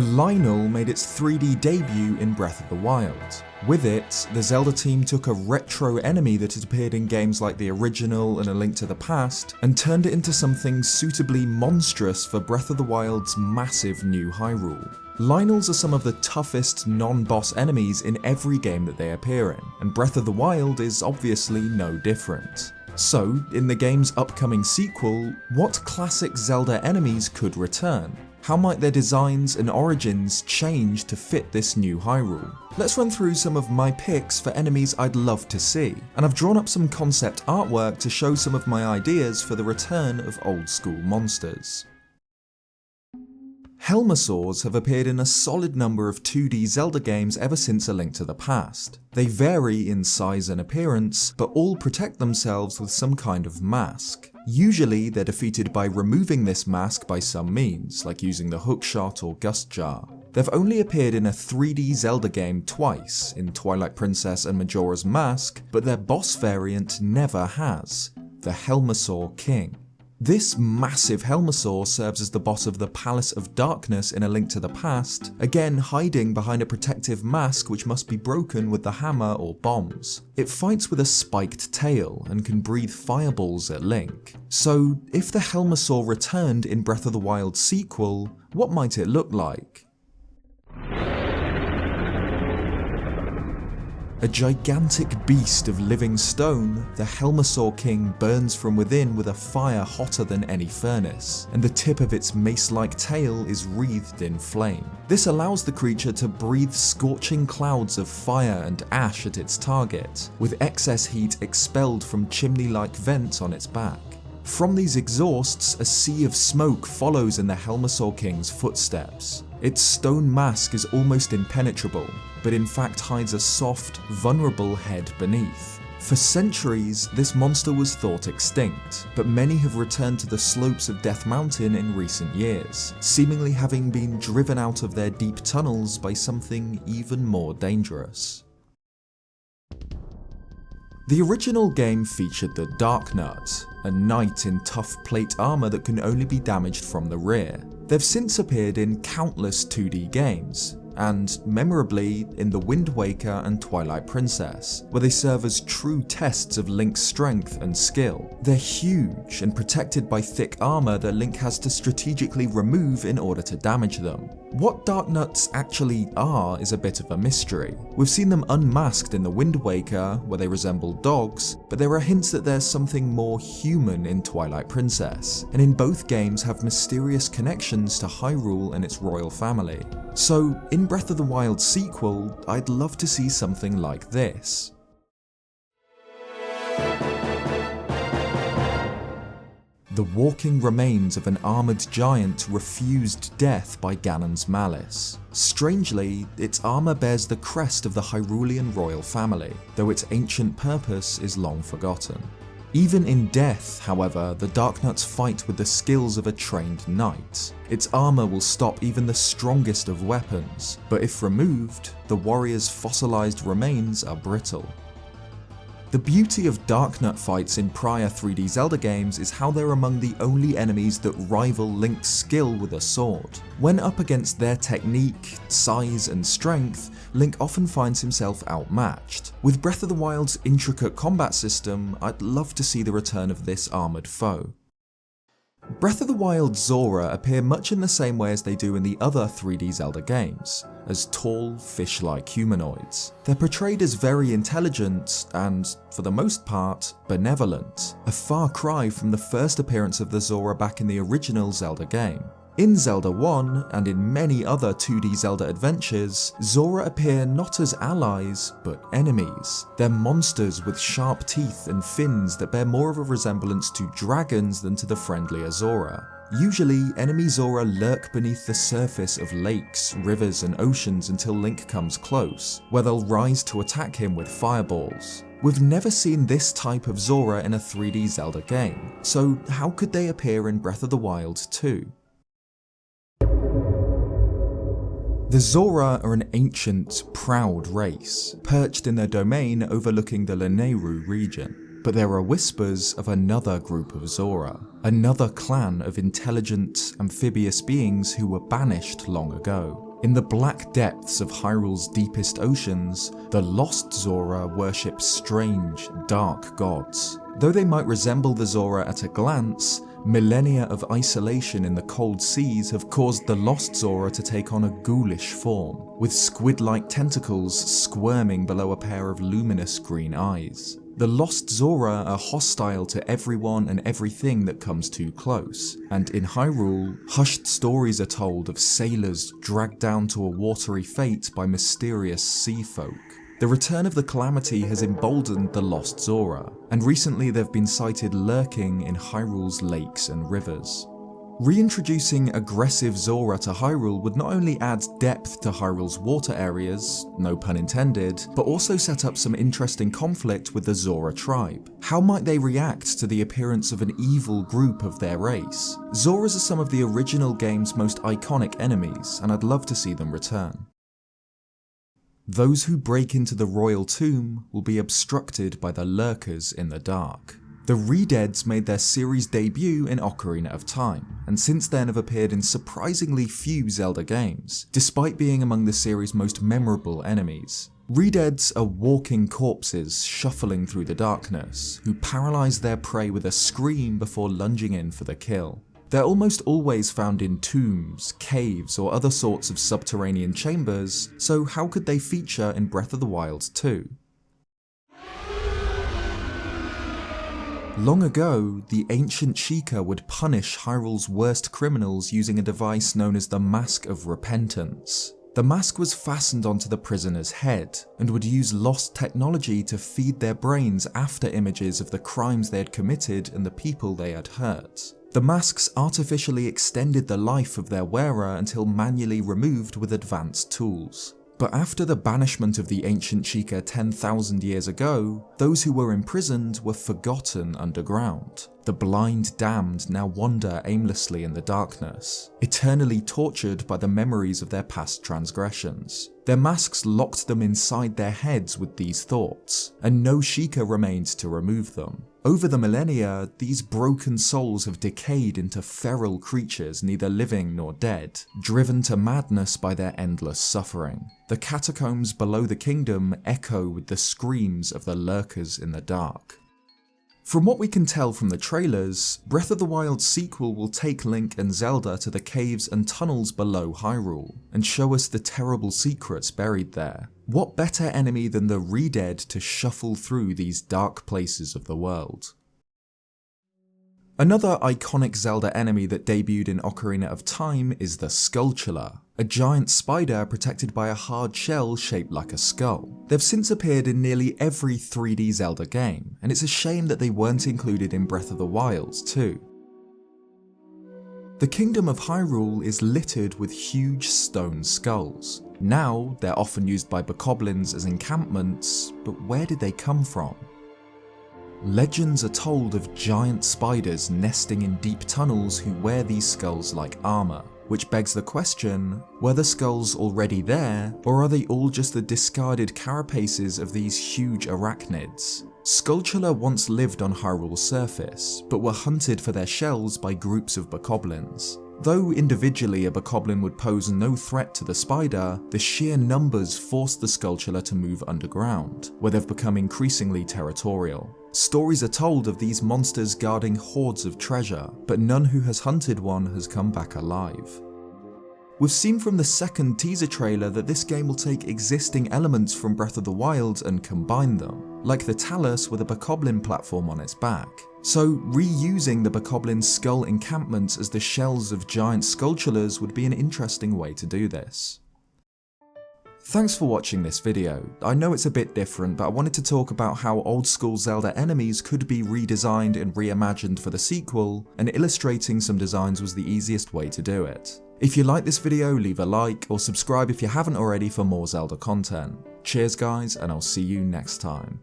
The Lynel made its 3D debut in Breath of the Wild. With it, the Zelda team took a retro enemy that had appeared in games like the original and A Link to the Past, and turned it into something suitably monstrous for Breath of the Wild's massive new Hyrule. Lynels are some of the toughest non-boss enemies in every game that they appear in, and Breath of the Wild is obviously no different. So, in the game's upcoming sequel, what classic Zelda enemies could return? How might their designs and origins change to fit this new Hyrule? Let's run through some of my picks for enemies I'd love to see, and I've drawn up some concept artwork to show some of my ideas for the return of old school monsters. HELMASAURs have appeared in a solid number of 2D Zelda games ever since A Link to the Past. They vary in size and appearance, but all protect themselves with some kind of mask. Usually they're defeated by removing this mask by some means, like using the hookshot or gust jar. They've only appeared in a 3D Zelda game twice, in Twilight Princess and Majora's Mask, but their boss variant never has, the HELMASAUR King. This massive HELMASAUR serves as the boss of the Palace of Darkness in A Link to the Past, again hiding behind a protective mask which must be broken with the hammer or bombs. It fights with a spiked tail and can breathe fireballs at Link. So, if the HELMASAUR returned in Breath of the Wild sequel, what might it look like? A gigantic beast of living stone, the HELMASAUR King burns from within with a fire hotter than any furnace, and the tip of its mace-like tail is wreathed in flame. This allows the creature to breathe scorching clouds of fire and ash at its target, with excess heat expelled from chimney-like vents on its back. From these exhausts, a sea of smoke follows in the HELMASAUR King's footsteps. Its stone mask is almost impenetrable, but in fact hides a soft, vulnerable head beneath. For centuries, this monster was thought extinct, but many have returned to the slopes of Death Mountain in recent years, seemingly having been driven out of their deep tunnels by something even more dangerous. The original game featured the Darknut, a knight in tough plate armor that can only be damaged from the rear. They've since appeared in countless 2D games, and memorably in The Wind Waker and Twilight Princess, where they serve as true tests of Link's strength and skill. They're huge and protected by thick armor that Link has to strategically remove in order to damage them. What Darknuts actually are is a bit of a mystery. We've seen them unmasked in The Wind Waker, where they resemble dogs, but there are hints that there's something more human in Twilight Princess, and in both games have mysterious connections to Hyrule and its royal family. So, in Breath of the Wild sequel, I'd love to see something like this. The walking remains of an armoured giant refused death by Ganon's malice. Strangely, its armour bears the crest of the Hyrulean royal family, though its ancient purpose is long forgotten. Even in death, however, the Darknuts fight with the skills of a trained knight. Its armour will stop even the strongest of weapons, but if removed, the warrior's fossilised remains are brittle. The beauty of Darknut fights in prior 3D Zelda games is how they're among the only enemies that rival Link's skill with a sword. When up against their technique, size and strength, Link often finds himself outmatched. With Breath of the Wild's intricate combat system, I'd love to see the return of this armoured foe. Breath of the Wild's Zora appear much in the same way as they do in the other 3D Zelda games, as tall, fish-like humanoids. They're portrayed as very intelligent and, for the most part, benevolent, a far cry from the first appearance of the Zora back in the original Zelda game. In Zelda 1, and in many other 2D Zelda adventures, Zora appear not as allies, but enemies. They're monsters with sharp teeth and fins that bear more of a resemblance to dragons than to the friendlier Zora. Usually, enemy Zora lurk beneath the surface of lakes, rivers and oceans until Link comes close, where they'll rise to attack him with fireballs. We've never seen this type of Zora in a 3D Zelda game, so how could they appear in Breath of the Wild 2? The Zora are an ancient, proud race, perched in their domain overlooking the Lanayru region. But there are whispers of another group of Zora, another clan of intelligent, amphibious beings who were banished long ago. In the black depths of Hyrule's deepest oceans, the lost Zora worship strange, dark gods. Though they might resemble the Zora at a glance, millennia of isolation in the cold seas have caused the lost Zora to take on a ghoulish form, with squid-like tentacles squirming below a pair of luminous green eyes. The lost Zora are hostile to everyone and everything that comes too close, and in Hyrule, hushed stories are told of sailors dragged down to a watery fate by mysterious sea folk. The return of the Calamity has emboldened the lost Zora, and recently they've been sighted lurking in Hyrule's lakes and rivers. Reintroducing aggressive Zora to Hyrule would not only add depth to Hyrule's water areas, no pun intended, but also set up some interesting conflict with the Zora tribe. How might they react to the appearance of an evil group of their race? Zoras are some of the original game's most iconic enemies, and I'd love to see them return. Those who break into the royal tomb will be obstructed by the lurkers in the dark. The ReDeads made their series debut in Ocarina of Time, and since then have appeared in surprisingly few Zelda games, despite being among the series' most memorable enemies. ReDeads are walking corpses shuffling through the darkness, who paralyze their prey with a scream before lunging in for the kill. They're almost always found in tombs, caves, or other sorts of subterranean chambers, so how could they feature in Breath of the Wild 2? Long ago, the ancient Sheikah would punish Hyrule's worst criminals using a device known as the Mask of Repentance. The mask was fastened onto the prisoner's head, and would use lost technology to feed their brains after images of the crimes they had committed and the people they had hurt. The masks artificially extended the life of their wearer until manually removed with advanced tools. But after the banishment of the ancient Sheikah 10,000 years ago, those who were imprisoned were forgotten underground. The blind damned now wander aimlessly in the darkness, eternally tortured by the memories of their past transgressions. Their masks locked them inside their heads with these thoughts, and no Sheikah remained to remove them. Over the millennia, these broken souls have decayed into feral creatures neither living nor dead, driven to madness by their endless suffering. The catacombs below the kingdom echo with the screams of the lurkers in the dark. From what we can tell from the trailers, Breath of the Wild's sequel will take Link and Zelda to the caves and tunnels below Hyrule, and show us the terrible secrets buried there. What better enemy than the ReDead to shuffle through these dark places of the world? Another iconic Zelda enemy that debuted in Ocarina of Time is the Skulltula, a giant spider protected by a hard shell shaped like a skull. They've since appeared in nearly every 3D Zelda game, and it's a shame that they weren't included in Breath of the Wild too. The Kingdom of Hyrule is littered with huge stone skulls. Now, they're often used by bokoblins as encampments, but where did they come from? Legends are told of giant spiders nesting in deep tunnels who wear these skulls like armor, which begs the question, were the skulls already there, or are they all just the discarded carapaces of these huge arachnids? Skulltula once lived on Hyrule's surface, but were hunted for their shells by groups of bokoblins. Though individually a bokoblin would pose no threat to the spider, the sheer numbers forced the Skulltula to move underground, where they've become increasingly territorial. Stories are told of these monsters guarding hordes of treasure, but none who has hunted one has come back alive. We've seen from the second teaser trailer that this game will take existing elements from Breath of the Wild and combine them, like the Talus with a bokoblin platform on its back. So reusing the bokoblin's skull encampments as the shells of giant Skulltulas would be an interesting way to do this. Thanks for watching this video. I know it's a bit different, but I wanted to talk about how old school Zelda enemies could be redesigned and reimagined for the sequel, and illustrating some designs was the easiest way to do it. If you like this video, leave a like, or subscribe if you haven't already for more Zelda content. Cheers guys, and I'll see you next time.